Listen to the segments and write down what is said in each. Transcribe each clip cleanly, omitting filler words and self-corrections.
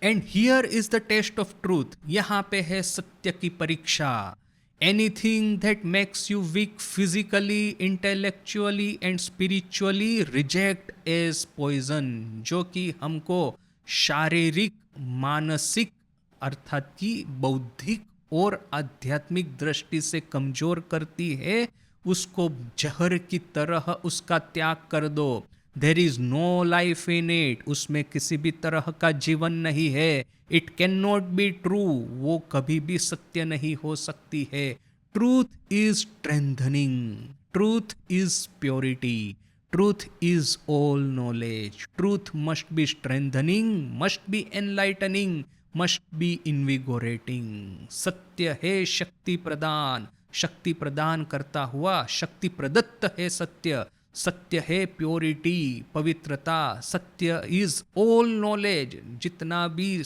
And here is the test of truth, यहाँ पे है सत्य की परीक्षा। Anything that makes you weak physically, intellectually and spiritually reject as poison, जो कि हमको शारीरिक, मानसिक अर्थात कि बौद्धिक और आध्यात्मिक दृष्टि से कमजोर करती है, उसको जहर की तरह उसका त्याग कर दो। There is no life in it, उसमें किसी भी तरह का जीवन नहीं है। It can not be true, वो कभी भी सत्य नहीं हो सकती है। Truth is strengthening, truth is purity, truth is all knowledge. Truth must be strengthening, must be enlightening, must be invigorating. सत्य है शक्ति प्रदान, शक्ति प्रदान करता हुआ शक्ति प्रदत्त है सत्य। सत्य है प्योरिटी, पवित्रता। सत्य इज ऑल नॉलेज, जितना भी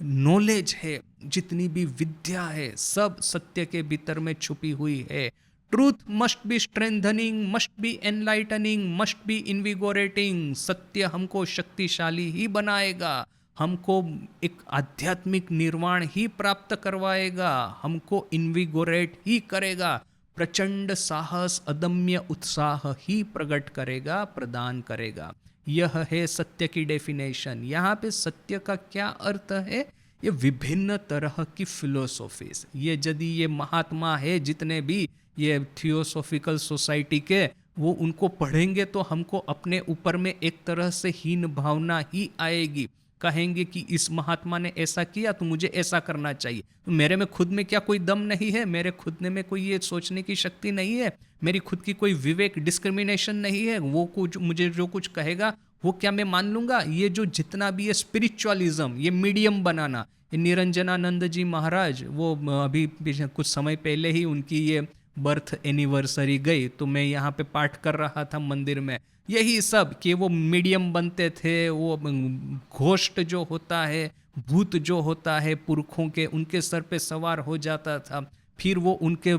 नॉलेज है, जितनी भी विद्या है, सब सत्य के भीतर में छुपी हुई है। Truth must be strengthening, must be enlightening, must be invigorating. सत्य हमको शक्तिशाली ही बनाएगा, हमको एक आध्यात्मिक निर्वाण ही प्राप्त करवाएगा, हमको इनविगोरेट ही करेगा, प्रचंड साहस, अदम्य उत्साह ही प्रकट करेगा, प्रदान करेगा। यह है सत्य की डेफिनेशन। यहाँ पे सत्य का क्या अर्थ है? ये विभिन्न तरह की फिलोसॉफीज, ये यदि ये महात्मा है जितने भी ये थियोसॉफिकल सोसाइटी के, वो उनको पढ़ेंगे तो हमको अपने ऊपर में एक तरह से हीन भावना ही आएगी। कहेंगे कि इस महात्मा ने ऐसा किया तो मुझे ऐसा करना चाहिए। तो मेरे में खुद में क्या कोई दम नहीं है? मेरे खुद में कोई ये सोचने की शक्ति नहीं है? मेरी खुद की कोई विवेक, डिस्क्रिमिनेशन नहीं है? वो कुछ मुझे जो कुछ कहेगा वो क्या मैं मान लूंगा? ये जो जितना भी है स्पिरिचुअलिज्म, ये मीडियम बनाना, ये निरंजनानंद जी महाराज, वो अभी कुछ समय पहले ही उनकी ये बर्थ एनिवर्सरी गई, तो मैं यहाँ पे पाठ कर रहा था मंदिर में। यही सब कि वो मीडियम बनते थे, वो घोष्ट जो होता है, भूत जो होता है पुरखों के, उनके सर पे सवार हो जाता था, फिर वो उनके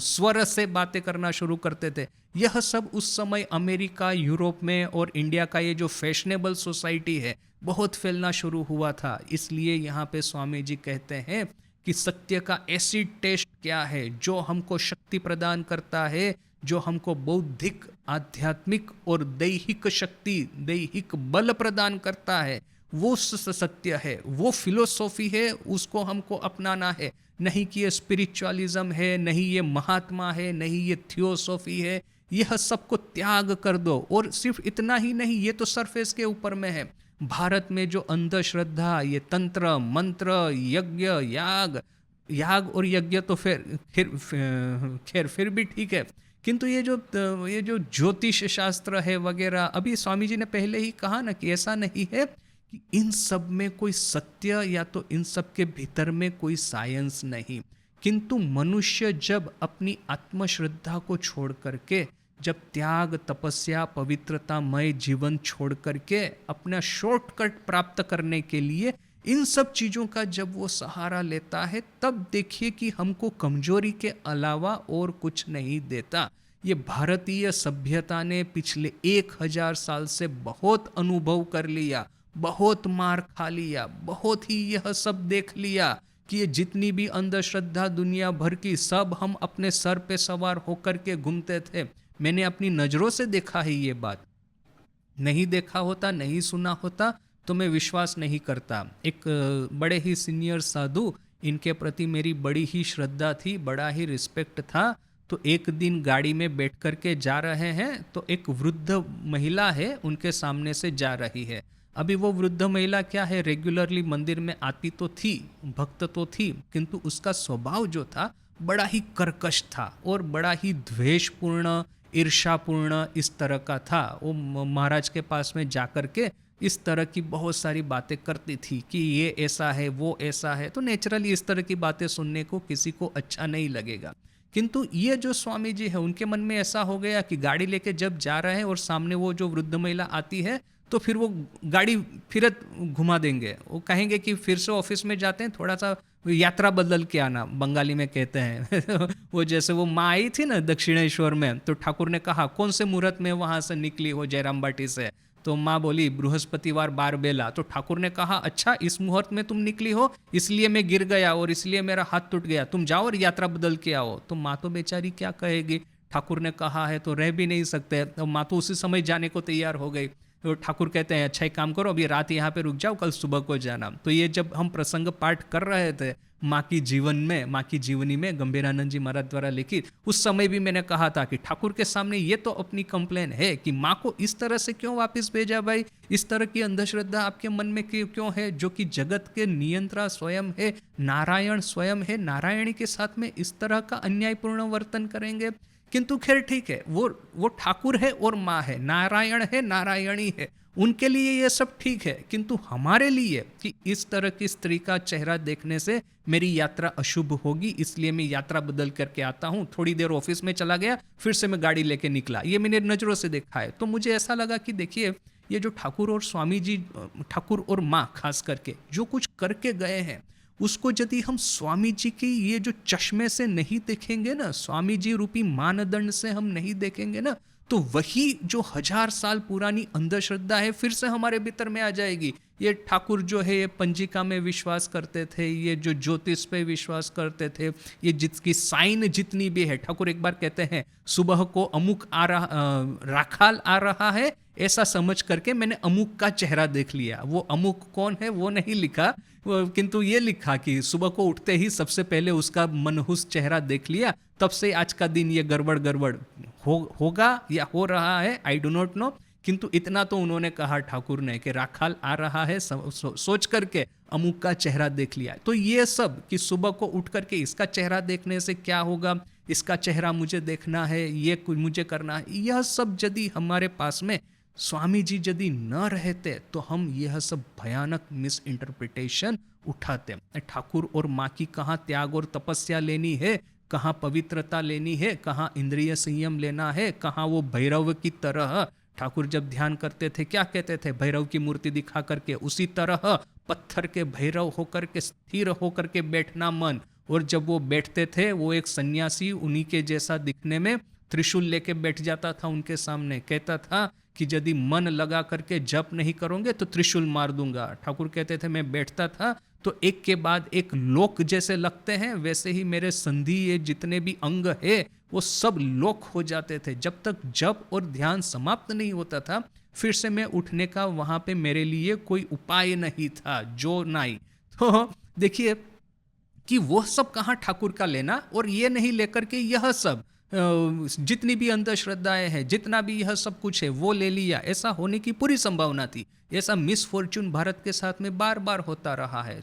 स्वर से बातें करना शुरू करते थे। यह सब उस समय अमेरिका, यूरोप में और इंडिया का ये जो फैशनेबल सोसाइटी है, बहुत फैलना शुरू हुआ था। इसलिए यहाँ पे स्वामी जी कहते हैं कि सत्य का एसिड टेस्ट क्या है, जो हमको शक्ति प्रदान करता है, जो हमको बौद्धिक, आध्यात्मिक और दैहिक शक्ति, दैहिक बल प्रदान करता है, वो सत्य है, वो फिलोसॉफी है, उसको हमको अपनाना है। नहीं कि ये स्पिरिचुअलिज्म है, नहीं ये महात्मा है, नहीं ये थियोसॉफी है, यह सबको त्याग कर दो। और सिर्फ इतना ही नहीं, ये तो सरफेस के ऊपर में है। भारत में जो अंधश्रद्धा, ये तंत्र मंत्र, यज्ञ याग, याग और यज्ञ तो फिर भी ठीक है, किंतु ये जो ज्योतिष शास्त्र है वगैरह, अभी स्वामी जी ने पहले ही कहा ना कि ऐसा नहीं है कि इन सब में कोई सत्य या तो इन सब के भीतर में कोई साइंस नहीं, किंतु मनुष्य जब अपनी आत्मश्रद्धा को छोड़ करके, जब त्याग, तपस्या, पवित्रतामय जीवन छोड़ करके अपना शॉर्टकट प्राप्त करने के लिए इन सब चीज़ों का जब वो सहारा लेता है, तब देखिए कि हमको कमजोरी के अलावा और कुछ नहीं देता। ये भारतीय सभ्यता ने पिछले 1000 साल से बहुत अनुभव कर लिया, बहुत मार खा लिया, बहुत ही यह सब देख लिया कि ये जितनी भी अंधश्रद्धा दुनिया भर की, सब हम अपने सर पे सवार होकर के घूमते थे। मैंने अपनी नज़रों से देखा है ये बात। नहीं देखा होता, नहीं सुना होता तो मैं विश्वास नहीं करता। एक बड़े ही सीनियर साधु, इनके प्रति मेरी बड़ी ही श्रद्धा थी, बड़ा ही रिस्पेक्ट था। तो एक दिन गाड़ी में बैठ कर के जा रहे हैं, तो एक वृद्ध महिला है, उनके सामने से जा रही है। अभी वो वृद्ध महिला क्या है, रेगुलरली मंदिर में आती तो थी, भक्त तो थी, किंतु उसका स्वभाव जो था बड़ा ही कर्कश था और बड़ा ही द्वेषपूर्ण, ईर्ष्यापूर्ण इस तरह का था। वो महाराज के पास में जाकर के इस तरह की बहुत सारी बातें करती थी कि ये ऐसा है, वो ऐसा है। तो नेचुरली इस तरह की बातें सुनने को किसी को अच्छा नहीं लगेगा। किंतु ये जो स्वामी जी है, उनके मन में ऐसा हो गया कि गाड़ी लेके जब जा रहे हैं और सामने वो जो वृद्ध महिला आती है, तो फिर वो गाड़ी फिरत घुमा देंगे। वो कहेंगे कि फिर से ऑफिस में जाते हैं, थोड़ा सा यात्रा बदल के आना, बंगाली में कहते हैं। वो जैसे वो माँ आई थी ना दक्षिणेश्वर में, तो ठाकुर ने कहा कौन से मुहूर्त में वहाँ से निकली हो जयराम बाटी से, तो माँ बोली बृहस्पतिवार बार बेला। तो ठाकुर ने कहा अच्छा इस मुहूर्त में तुम निकली हो इसलिए मैं गिर गया और इसलिए मेरा हाथ टूट गया, तुम जाओ और यात्रा बदल के आओ। तो माँ तो बेचारी क्या कहेगी, ठाकुर ने कहा है तो रह भी नहीं सकते। तो माँ तो उसी समय जाने को तैयार हो गई। तो ठाकुर कहते हैं अच्छा एक काम करो अभी रात यहाँ पे रुक जाओ, कल सुबह को जाना। तो ये जब हम प्रसंग पाठ कर रहे थे माँ की जीवनी में गंभीरानंद जी महाराज द्वारा लिखित, उस समय भी मैंने कहा था कि ठाकुर के सामने ये तो अपनी कंप्लेन है कि माँ को इस तरह से क्यों वापस भेजा भाई, इस तरह की अंधश्रद्धा आपके मन में क्यों है, जो कि जगत के नियंत्रण स्वयं है, नारायण स्वयं है, नारायणी के साथ में इस तरह का अन्यायपूर्ण वर्तन करेंगे। किंतु खैर ठीक है, वो ठाकुर है और माँ है, नारायण है नारायणी है, उनके लिए ये सब ठीक है। किंतु हमारे लिए कि इस तरह की स्त्री का चेहरा देखने से मेरी यात्रा अशुभ होगी, इसलिए मैं यात्रा बदल करके आता हूँ। थोड़ी देर ऑफिस में चला गया, फिर से मैं गाड़ी लेके निकला, ये मैंने नजरों से देखा है। तो मुझे ऐसा लगा कि देखिए ये जो ठाकुर और स्वामी जी, ठाकुर और माँ खास करके जो कुछ करके गए हैं, उसको यदि हम स्वामी जी की ये जो चश्मे से नहीं देखेंगे ना, स्वामी जी रूपी मानदंड से हम नहीं देखेंगे ना, तो वही जो 1000 साल पुरानी अंधश्रद्धा है फिर से हमारे भीतर में आ जाएगी। ये ठाकुर जो है ये पंजिका में विश्वास करते थे, ये जो ज्योतिष पे विश्वास करते थे, ये जिसकी साइन जितनी भी है, ठाकुर एक बार कहते हैं सुबह को अमुक आ रहा राखाल आ रहा है, ऐसा समझ करके मैंने अमुक का चेहरा देख लिया। वो अमुक कौन है वो नहीं लिखा, किंतु ये लिखा कि सुबह को उठते ही सबसे पहले उसका मनहूस चेहरा देख लिया, तब से आज का दिन ये गड़बड़ होगा या हो रहा है, आई डू नॉट नो। किंतु इतना तो उन्होंने कहा ठाकुर ने कि राखाल आ रहा है, सोच करके अमुक का चेहरा देख लिया। तो ये सब कि सुबह को उठ करके इसका चेहरा देखने से क्या होगा, इसका चेहरा मुझे देखना है, ये कुछ मुझे करना है, यह सब यदि हमारे पास में स्वामी जी यदि न रहते तो हम यह सब भयानक मिस इंटरप्रिटेशन उठाते। ठाकुर और माँ की कहाँ त्याग और तपस्या लेनी है, कहाँ पवित्रता लेनी है, कहाँ इंद्रिय संयम लेना है, कहाँ वो भैरव की तरह ठाकुर जब ध्यान करते थे क्या कहते थे, भैरव की मूर्ति दिखा करके उसी तरह पत्थर के भैरव होकर के स्थिर होकर के बैठना मन। और जब वो बैठते थे वो एक सन्यासी उन्हीं के जैसा दिखने में त्रिशूल लेके बैठ जाता था उनके सामने, कहता था कि यदि मन लगा करके जप नहीं करोगे तो त्रिशूल मार दूंगा। ठाकुर कहते थे मैं बैठता था तो एक के बाद एक लोक जैसे लगते हैं, वैसे ही मेरे संधि ये जितने भी अंग है वो सब लोक हो जाते थे। जब तक जप और ध्यान समाप्त नहीं होता था फिर से मैं उठने का वहां पे मेरे लिए कोई उपाय नहीं था, जो नहीं। तो देखिए कि वो सब कहाँ ठाकुर का लेना, और ये नहीं लेकर के यह सब जितनी भी अंधश्रद्धाएं हैं, जितना भी यह सब कुछ है वो ले लिया, ऐसा होने की पूरी संभावना थी। ऐसा मिसफॉर्चून भारत के साथ में बार बार होता रहा है।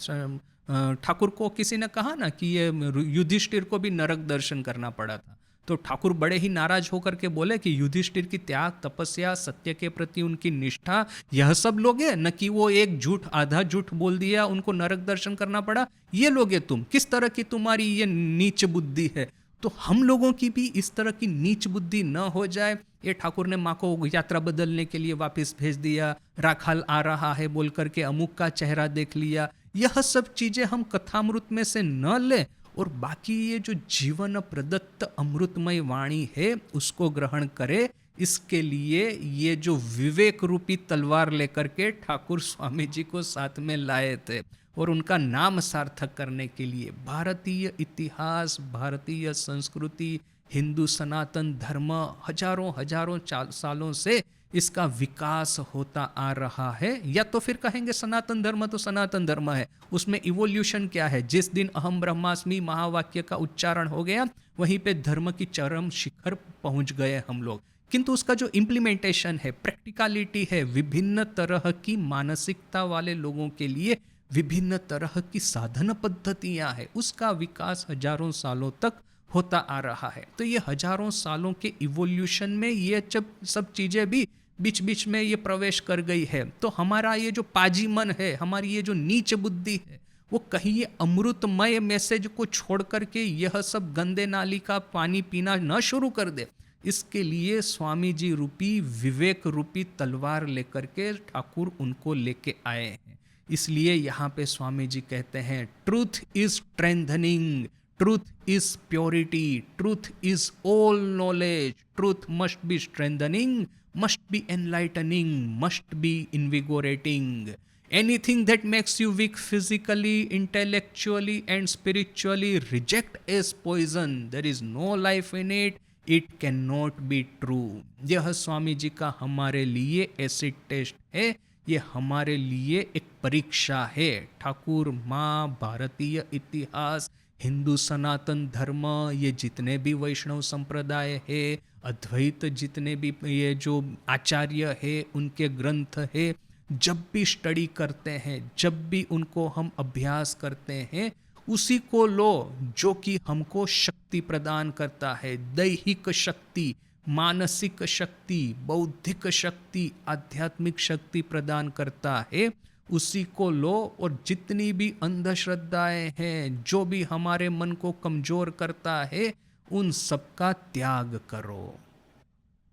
ठाकुर को किसी ने कहा ना कि ये युधिष्ठिर को भी नरक दर्शन करना पड़ा था, तो ठाकुर बड़े ही नाराज होकर के बोले कि युधिष्ठिर की त्याग, तपस्या, सत्य के प्रति उनकी निष्ठा, यह सब लोगे, न कि वो एक झूठ आधा झूठ बोल दिया उनको नरक दर्शन करना पड़ा, ये लोगे तुम, किस तरह की तुम्हारी ये नीच बुद्धि है। तो हम लोगों की भी इस तरह की नीच बुद्धि न हो जाए। ये ठाकुर ने माँ को यात्रा बदलने के लिए वापस भेज दिया, राखाल आ रहा है बोल करके अमुक का चेहरा देख लिया, यह सब चीजें हम कथामृत में से न ले और बाकी ये जो जीवन प्रदत्त अमृतमय वाणी है उसको ग्रहण करे। इसके लिए ये जो विवेक रूपी तलवार लेकर के ठाकुर स्वामी जी को साथ में लाए थे और उनका नाम सार्थक करने के लिए भारतीय इतिहास, भारतीय संस्कृति, हिंदू सनातन धर्म हजारों सालों से इसका विकास होता आ रहा है। या तो फिर कहेंगे सनातन धर्म तो सनातन धर्म है, उसमें इवोल्यूशन क्या है, जिस दिन अहम ब्रह्मास्मि महावाक्य का उच्चारण हो गया वहीं पे धर्म की चरम शिखर पहुंच गए हम लोग। किंतु उसका जो इम्प्लीमेंटेशन है, प्रैक्टिकलिटी है, विभिन्न तरह की मानसिकता वाले लोगों के लिए विभिन्न तरह की साधन पद्धतियां हैं, उसका विकास हजारों सालों तक होता आ रहा है। तो ये हजारों सालों के इवोल्यूशन में ये सब चीजें भी बीच बीच में ये प्रवेश कर गई है। तो हमारा ये जो पाजी मन है, हमारी ये जो नीच बुद्धि है, वो कहीं ये अमृतमय मैसेज को छोड़ करके यह सब गंदे नाली का पानी पीना न शुरू कर दे। इसके लिए स्वामी जी रूपी विवेक रूपी तलवार लेकर के ठाकुर उनको लेके आए हैं। इसलिए यहाँ पे स्वामी जी कहते हैं truth is strengthening, truth is purity, truth is all knowledge, truth must be strengthening must be enlightening, must be invigorating. Anything that makes you weak physically, intellectually, and spiritually, reject as poison. There is no life in it. It cannot be true. यह स्वामी जी का हमारे लिए acid test है, ये हमारे लिए एक परीक्षा है. ठाकुर माँ, भारतीय इतिहास, हिंदू सनातन धर्म, ये जितने भी वैष्णव संप्रदाय है, अद्वैत जितने भी ये जो आचार्य है, उनके ग्रंथ है, जब भी स्टडी करते हैं, जब भी उनको हम अभ्यास करते हैं, उसी को लो जो कि हमको शक्ति प्रदान करता है. दैहिक शक्ति, मानसिक शक्ति, बौद्धिक शक्ति, आध्यात्मिक शक्ति प्रदान करता है, उसी को लो. और जितनी भी अंधश्रद्धाएं हैं, जो भी हमारे मन को कमजोर करता है, उन सबका त्याग करो.